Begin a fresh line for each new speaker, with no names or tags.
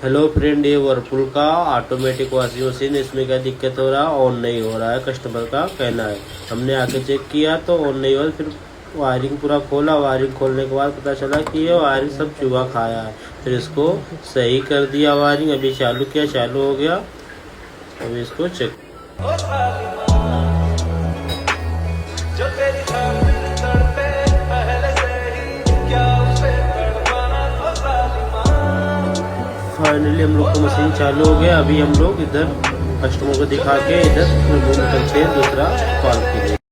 Hello friend, ये Whirlpool का automatic washing machine, इसमें क्या दिक्कत हो रहा है, ऑन नहीं हो रहा है। कस्टमर का कहना है, हमने आके चेक किया तो ऑन नहीं हो रहा। फिर वायरिंग पूरा खोला, वायरिंग खोलने के बाद पता चला कि ये वायरिंग सब चूहा खाया है। फिर इसको सही कर दिया वायरिंग, अभी चालू किया, चालू हो गया। अभी इसको चेक। फाइनली हम लोग का मशीन चालू हो गया। अभी हम लोग इधर कस्टमर को दिखा के इधर निकलते हैं दूसरा कॉल के लिए।